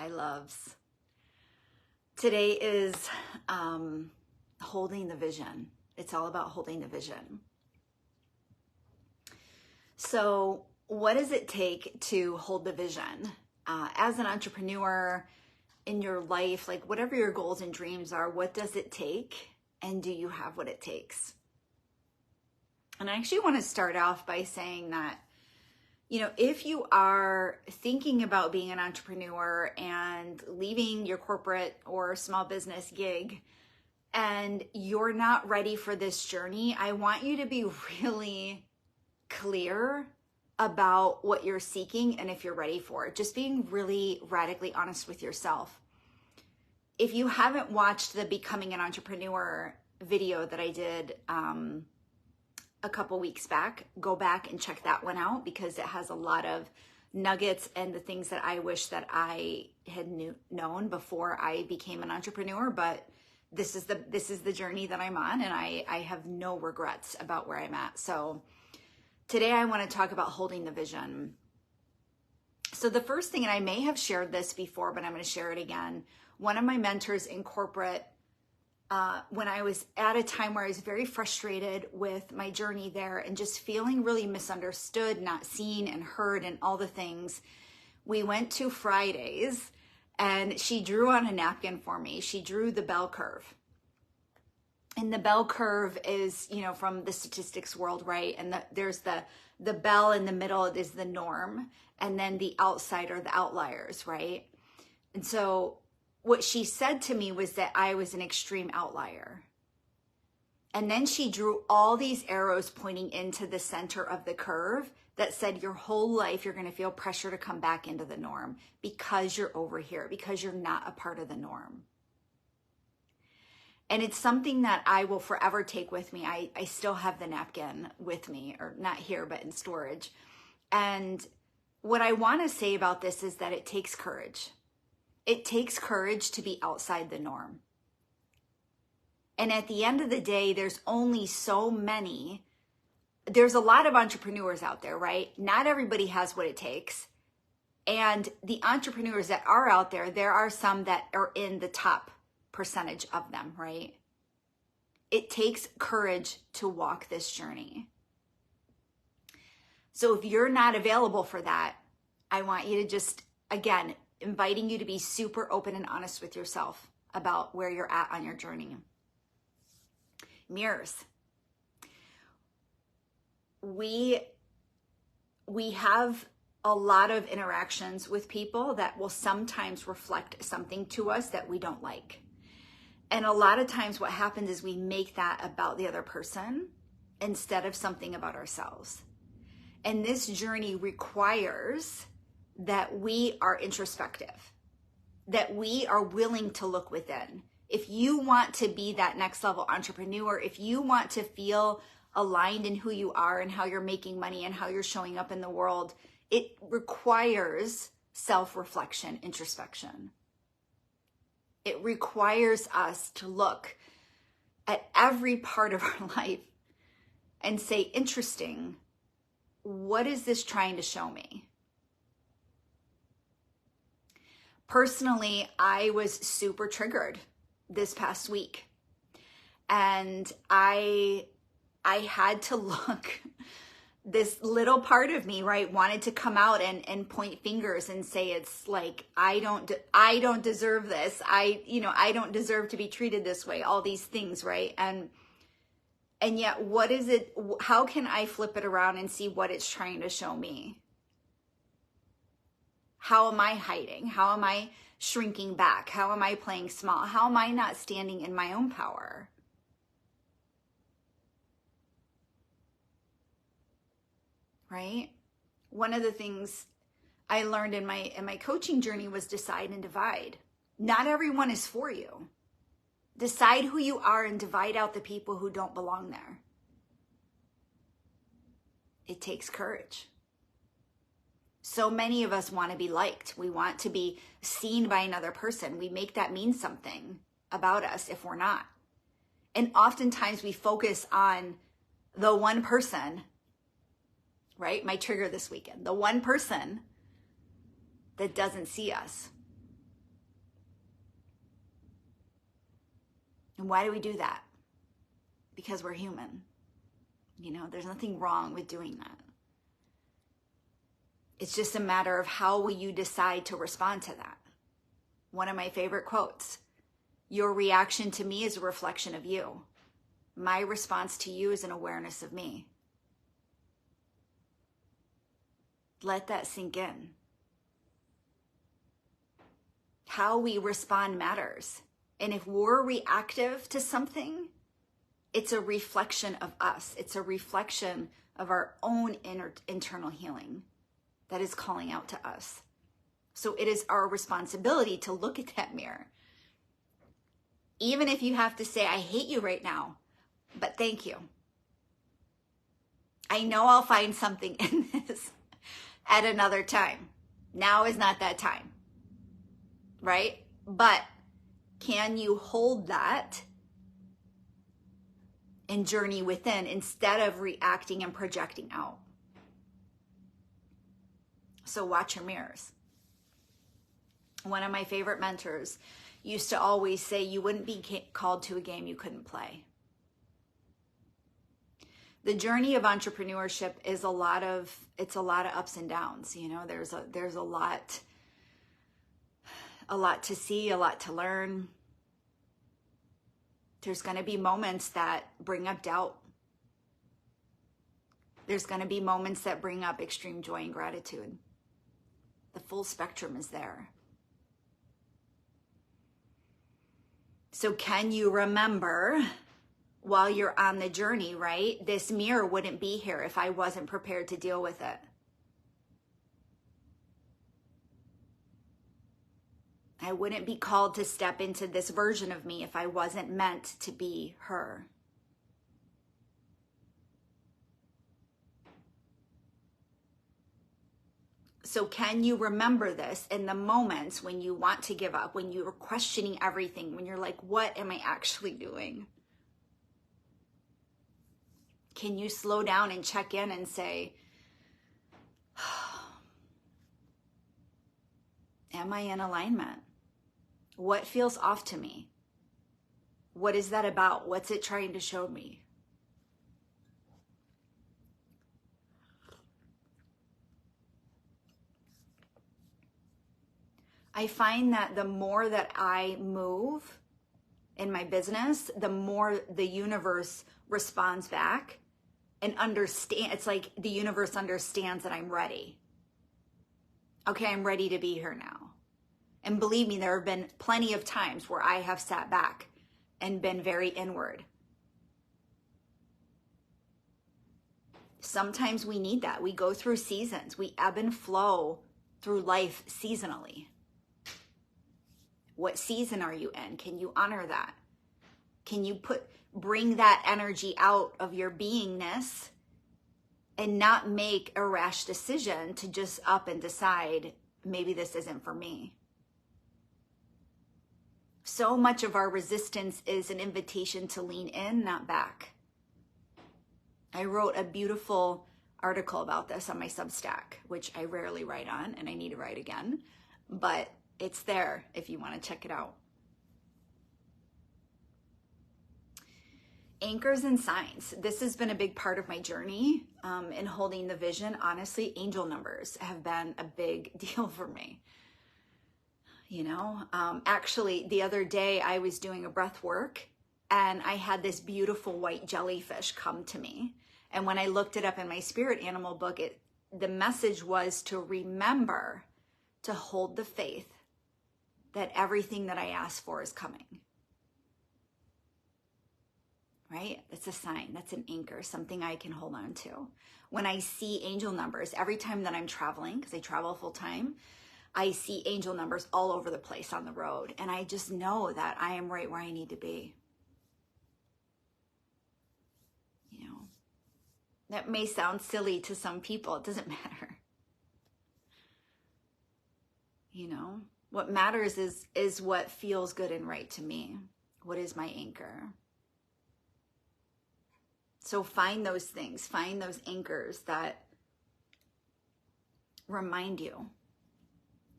Hi, loves. Today is holding the vision. It's all about holding the vision. So what does it take to hold the vision? As an entrepreneur in your life, like whatever your goals and dreams are, what does it take? And do you have what it takes? And I actually want to start off by saying that, if you are thinking about being an entrepreneur and leaving your corporate or small business gig and you're not ready for this journey, I want you to be really clear about what you're seeking and if you're ready for it. Just being really radically honest with yourself. If you haven't watched the Becoming an Entrepreneur video that I did a couple weeks back, go back and check that one out because it has a lot of nuggets and the things that I wish that I had known before I became an entrepreneur. But this is the journey that I'm on, and I have no regrets about where I'm at. So today I want to talk about holding the vision. So the first thing, and I may have shared this before, but I'm going to share it again. One of my mentors in corporate, when I was at a time where I was very frustrated with my journey there and just feeling really misunderstood, not seen and heard and all the things, we went to Fridays and she drew on a napkin for me. She drew the bell curve. And the bell curve is, from the statistics world, right? And there's the bell in the middle is the norm. And then the outside are the outliers, right? And so what she said to me was that I was an extreme outlier. And then she drew all these arrows pointing into the center of the curve that said your whole life you're going to feel pressure to come back into the norm because you're over here, because you're not a part of the norm. And it's something that I will forever take with me. I still have the napkin with me, or not here, but in storage. And what I want to say about this is that it takes courage. It takes courage to be outside the norm. And at the end of the day, there's only so many. There's a lot of entrepreneurs out there, right? Not everybody has what it takes. And the entrepreneurs that are out there, there are some that are in the top percentage of them, right? It takes courage to walk this journey. So if you're not available for that, I want you to just, again, inviting you to be super open and honest with yourself about where you're at on your journey. Mirrors. We have a lot of interactions with people that will sometimes reflect something to us that we don't like. And a lot of times what happens is we make that about the other person instead of something about ourselves. And this journey requires that we are introspective, that we are willing to look within. If you want to be that next level entrepreneur, if you want to feel aligned in who you are and how you're making money and how you're showing up in the world, it requires self-reflection, introspection. It requires us to look at every part of our life and say, interesting, what is this trying to show me? Personally, I was super triggered this past week, and I had to look. This little part of me, right, wanted to come out and point fingers and say, it's like, I don't deserve this. I don't deserve to be treated this way, all these things, right? And yet, what is it? How can I flip it around and see what it's trying to show me? How am I hiding? How am I shrinking back? How am I playing small? How am I not standing in my own power? Right? One of the things I learned in my coaching journey was decide and divide. Not everyone is for you. Decide who you are and divide out the people who don't belong there. It takes courage. So many of us want to be liked. We want to be seen by another person. We make that mean something about us if we're not. And oftentimes we focus on the one person, right? My trigger this weekend, the one person that doesn't see us. And why do we do that? Because we're human. You know, there's nothing wrong with doing that. It's just a matter of how will you decide to respond to that. One of my favorite quotes, your reaction to me is a reflection of you. My response to you is an awareness of me. Let that sink in. How we respond matters. And if we're reactive to something, it's a reflection of us. It's a reflection of our own internal healing that is calling out to us. So it is our responsibility to look at that mirror. Even if you have to say, I hate you right now, but thank you. I know I'll find something in this at another time. Now is not that time, right? But can you hold that and journey within instead of reacting and projecting out? So watch your mirrors. One of my favorite mentors used to always say, you wouldn't be called to a game you couldn't play. The journey of entrepreneurship is a lot of ups and downs. You know, there's a lot to see, a lot to learn. There's going to be moments that bring up doubt. There's going to be moments that bring up extreme joy and gratitude. The full spectrum is there. So can you remember while you're on the journey, right? This mirror wouldn't be here if I wasn't prepared to deal with it. I wouldn't be called to step into this version of me if I wasn't meant to be her. So can you remember this in the moments when you want to give up, when you're questioning everything, when you're like, what am I actually doing? Can you slow down and check in and say, am I in alignment? What feels off to me? What is that about? What's it trying to show me? I find that the more that I move in my business, the more the universe responds back and understand. It's like the universe understands that I'm ready. Okay, I'm ready to be here now. And believe me, there have been plenty of times where I have sat back and been very inward. Sometimes we need that. We go through seasons. We ebb and flow through life seasonally. What season are you in? Can you honor that? Can you bring that energy out of your beingness and not make a rash decision to just up and decide, maybe this isn't for me? So much of our resistance is an invitation to lean in, not back. I wrote a beautiful article about this on my Substack, which I rarely write on, and I need to write again, but it's there if you want to check it out. Anchors and signs. This has been a big part of my journey in holding the vision. Honestly, angel numbers have been a big deal for me. You know, actually, the other day I was doing a breath work and I had this beautiful white jellyfish come to me. And when I looked it up in my spirit animal book, the message was to remember to hold the faith that everything that I ask for is coming. Right? That's a sign. That's an anchor, something I can hold on to. When I see angel numbers, every time that I'm traveling, because I travel full time, I see angel numbers all over the place on the road. And I just know that I am right where I need to be. You know, that may sound silly to some people. It doesn't matter. You know, what matters is what feels good and right to me. What is my anchor? So find those things, find those anchors that remind you.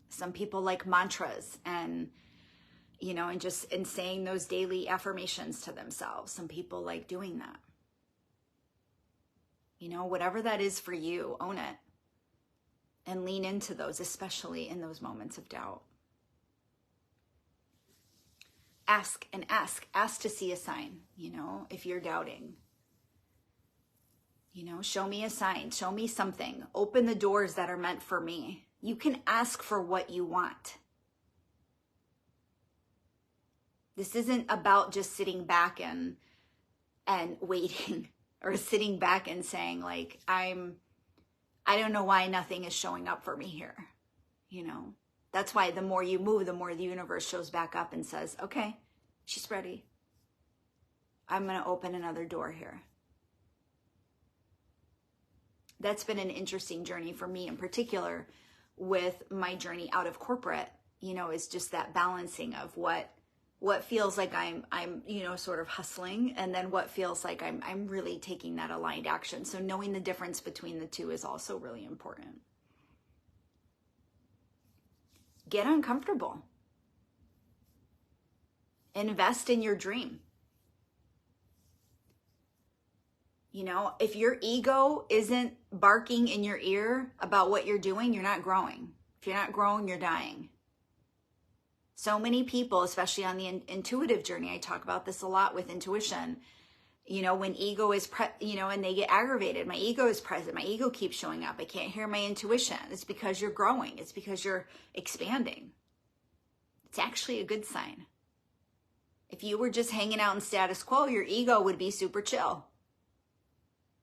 Some people like mantras and, and just in saying those daily affirmations to themselves. Some people like doing that. Whatever that is for you, own it and lean into those, especially in those moments of doubt. Ask and ask to see a sign, if you're doubting. Show me a sign, show me something, open the doors that are meant for me. You can ask for what you want. This isn't about just sitting back and waiting, or sitting back and saying like, I don't know why nothing is showing up for me here. That's why the more you move, the more the universe shows back up and says, okay, she's ready. I'm going to open another door here. That's been an interesting journey for me in particular with my journey out of corporate, is just that balancing of what feels like I'm sort of hustling, and then what feels like I'm really taking that aligned action. So knowing the difference between the two is also really important. Get uncomfortable. Invest in your dream. If your ego isn't barking in your ear about what you're doing, you're not growing. If you're not growing, you're dying. So many people, especially on the intuitive journey, I talk about this a lot with intuition, when ego is, and they get aggravated. My ego is present. My ego keeps showing up. I can't hear my intuition. It's because you're growing. It's because you're expanding. It's actually a good sign. If you were just hanging out in status quo, your ego would be super chill,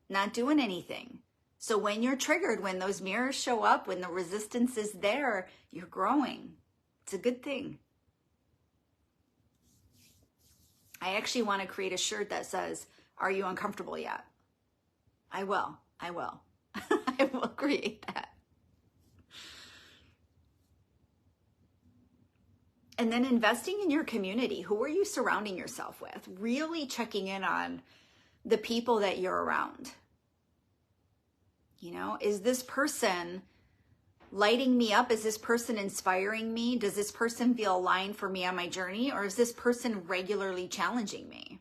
not doing anything. So when you're triggered, when those mirrors show up, when the resistance is there, you're growing. It's a good thing. I actually want to create a shirt that says, "Are you uncomfortable yet?" I will. I will create that. And then investing in your community. Who are you surrounding yourself with? Really checking in on the people that you're around. Is this person lighting me up? Is this person inspiring me? Does this person feel aligned for me on my journey? Or is this person regularly challenging me?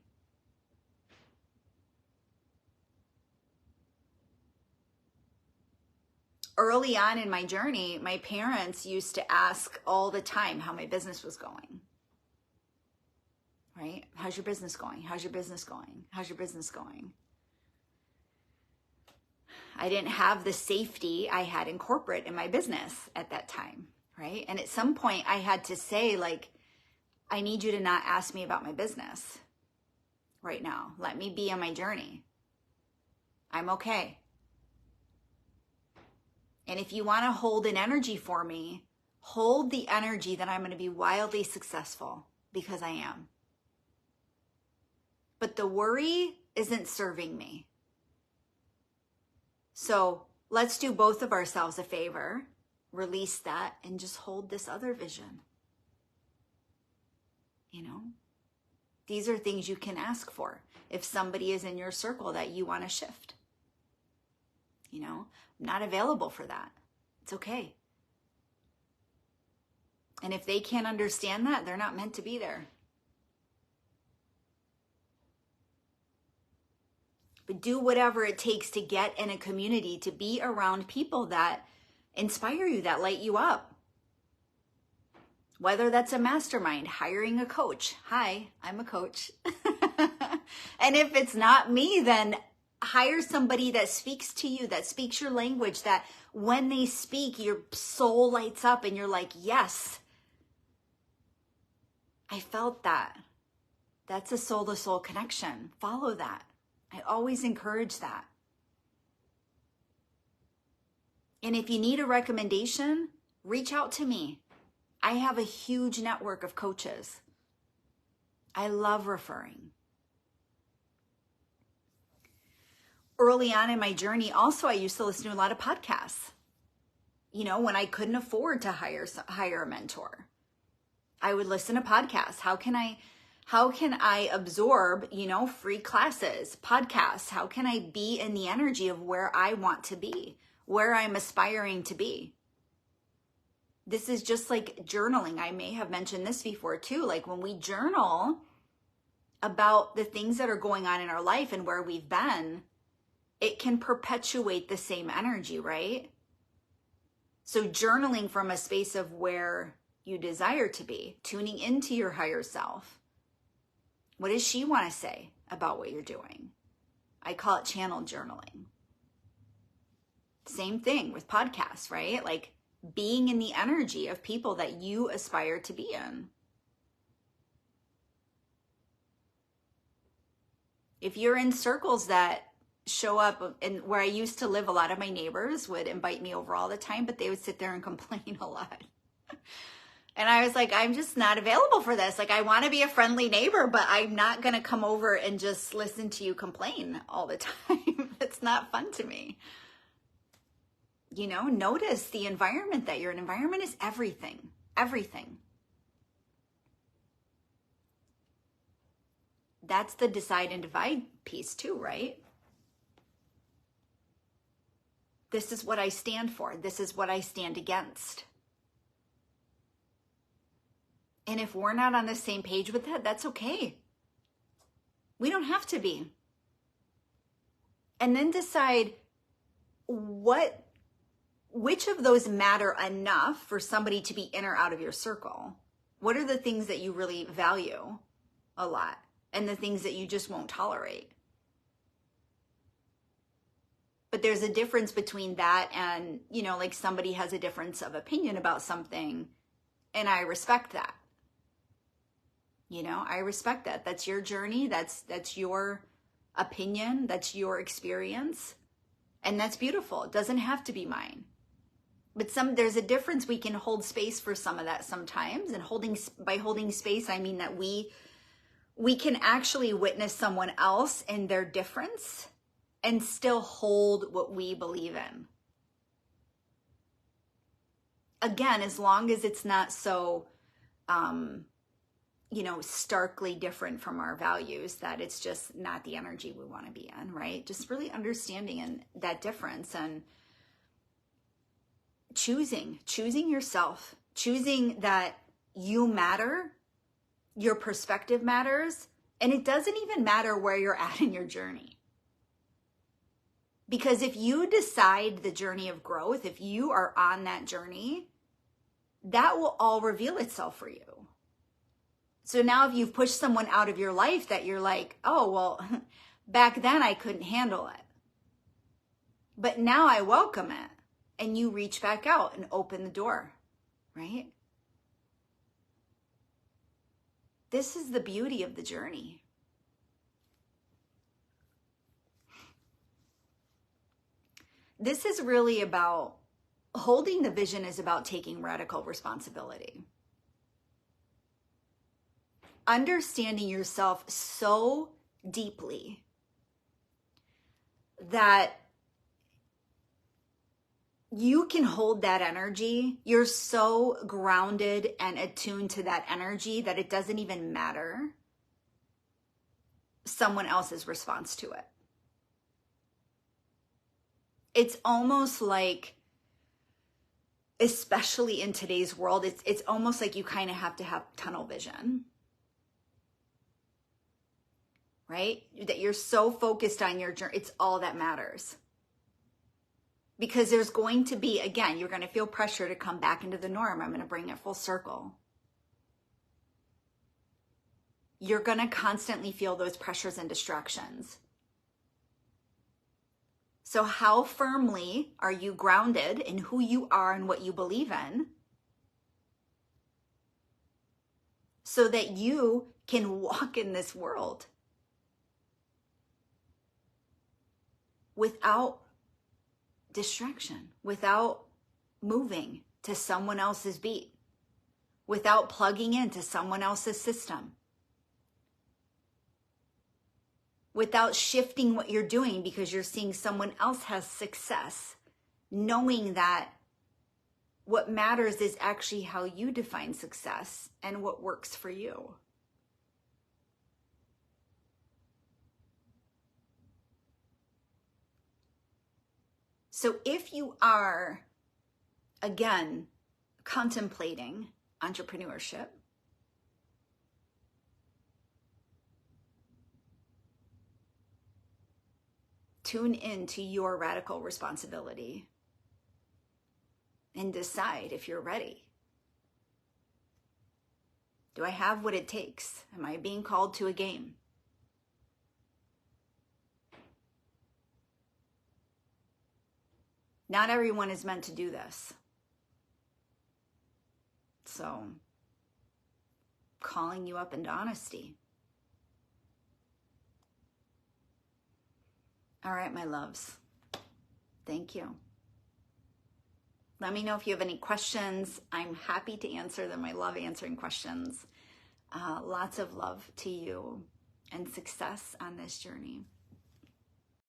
Early on in my journey, my parents used to ask all the time how my business was going. Right? How's your business going? How's your business going? How's your business going? I didn't have the safety I had in corporate in my business at that time, right? And at some point I had to say, like, I need you to not ask me about my business right now. Let me be on my journey. I'm okay. And if you want to hold an energy for me, hold the energy that I'm going to be wildly successful, because I am. But the worry isn't serving me. So let's do both of ourselves a favor, release that, and just hold this other vision. These are things you can ask for if somebody is in your circle that you want to shift. I'm not available for that. It's okay. And if they can't understand that, they're not meant to be there. But do whatever it takes to get in a community, to be around people that inspire you, that light you up. Whether that's a mastermind, hiring a coach. Hi, I'm a coach. And if it's not me, then hire somebody that speaks to you, that speaks your language, that when they speak, your soul lights up and you're like, yes, I felt that. That's a soul-to-soul connection. Follow that. I always encourage that. And if you need a recommendation, reach out to me. I have a huge network of coaches. I love referring. Early on in my journey, also, I used to listen to a lot of podcasts. When I couldn't afford to hire a mentor, I would listen to podcasts. How can I absorb, free classes, podcasts? How can I be in the energy of where I want to be, where I'm aspiring to be? This is just like journaling. I may have mentioned this before too. Like when we journal about the things that are going on in our life and where we've been, it can perpetuate the same energy, right? So journaling from a space of where you desire to be, tuning into your higher self. What does she want to say about what you're doing? I call it channel journaling. Same thing with podcasts, right? Like being in the energy of people that you aspire to be in. If you're in circles that show up, and where I used to live, a lot of my neighbors would invite me over all the time, but they would sit there and complain a lot. And I was like, I'm just not available for this. Like, I want to be a friendly neighbor, but I'm not going to come over and just listen to you complain all the time. It's not fun to me. You know, notice the environment that you're in. Environment is everything, everything. That's the decide and divide piece too, right? This is what I stand for. This is what I stand against. And if we're not on the same page with that, that's okay. We don't have to be. And then decide which of those matter enough for somebody to be in or out of your circle. What are the things that you really value a lot and the things that you just won't tolerate? But there's a difference between that and, you know, like somebody has a difference of opinion about something, and I respect that. You know, I respect that. That's your journey. That's your opinion. That's your experience. And that's beautiful. It doesn't have to be mine. But there's a difference. We can hold space for some of that sometimes. And by holding space, I mean that we can actually witness someone else in their difference and still hold what we believe in. Again, as long as it's not so, you know, starkly different from our values, that it's just not the energy we want to be in, right? Just really understanding that difference and choosing yourself, choosing that you matter, your perspective matters, and it doesn't even matter where you're at in your journey. Because if you decide the journey of growth, if you are on that journey, that will all reveal itself for you. So now if you've pushed someone out of your life that you're like, oh, well, back then I couldn't handle it, but now I welcome it, and you reach back out and open the door, right? This is the beauty of the journey. This is really about holding the vision, is about taking radical responsibility. Understanding yourself so deeply that you can hold that energy. You're so grounded and attuned to that energy that it doesn't even matter someone else's response to it. It's almost like, especially in today's world, it's almost like you kind of have to have tunnel vision, right? That you're so focused on your journey. It's all that matters. Because there's going to be, again, you're going to feel pressure to come back into the norm. I'm going to bring it full circle. You're going to constantly feel those pressures and distractions. So how firmly are you grounded in who you are and what you believe in, so that you can walk in this world without distraction, without moving to someone else's beat, without plugging into someone else's system, without shifting what you're doing because you're seeing someone else has success, knowing that what matters is actually how you define success and what works for you. So if you are, again, contemplating entrepreneurship, tune into your radical responsibility and decide if you're ready. Do I have what it takes? Am I being called to a game? Not everyone is meant to do this. So, calling you up into honesty. All right, my loves. Thank you. Let me know if you have any questions. I'm happy to answer them. I love answering questions. Lots of love to you and success on this journey.